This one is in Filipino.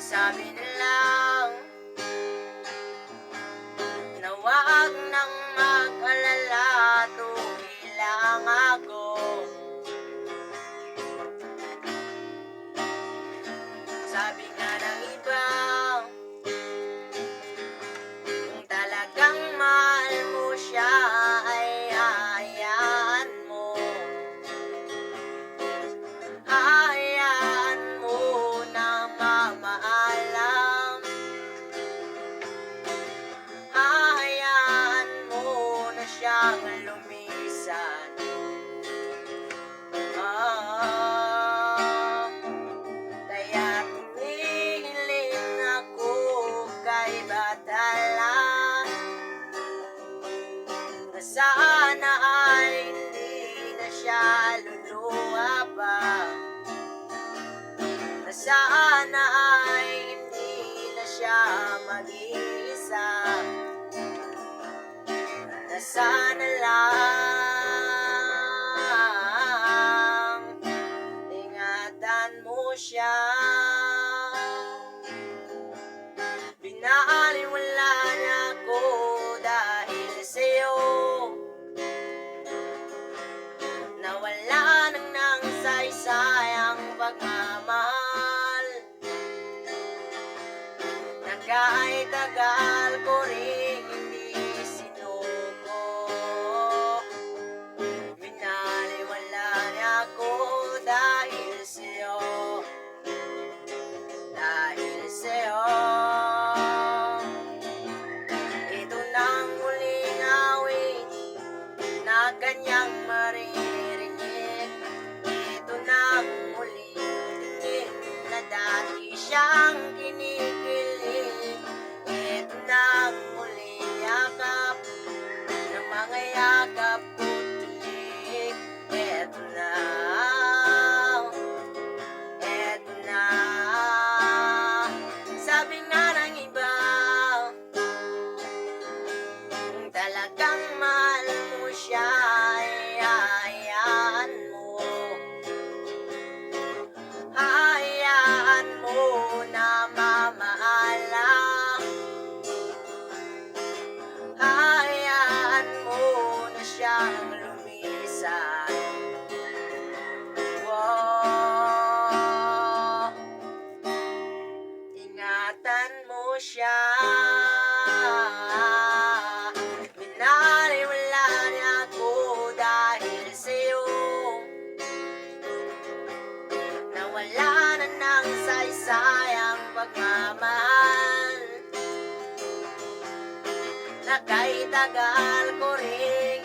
Sabi nilang na wag nang mag-alala, tuloy lang ako. Sabi nga ng iba, kung talagang mahal mo siya ay hayaan mo. Hayaan mo na mamaalam. Hayaan mo na siyang lumisan. Kaya tumihiling ako kay Bathala na sana ay hindi na siya luluha pa. Na sana ay hindi na siya mag-iisa. Na sana lang ingatan mo siya. Binaliwala niya ako dahil sa'yo. Nawala nang nang saysayang pagmamahal na kahit tagal ko rin hindi sinuko. Binaliwala niya ako dahil sa'yo. Dahil sa'yo. Ito nang muling awit na kanyang maririnig. Ito nang muling tingin na dati siyang kinikilig. Ito nang muling yakap ng mga yakap ko tulig. Ito na. Ito na. Sabi nga ng iba, kung talagang mahal mo siya ay hayaan mo. Hayaan mo na mamaalam. Hayaan mo na siyang lumisan. Wow. Ingatan mo siya. Binaliwala niya ako dahil sa'yo. Nawala na ng saysayang pagmamahal na kahit tagal ko rin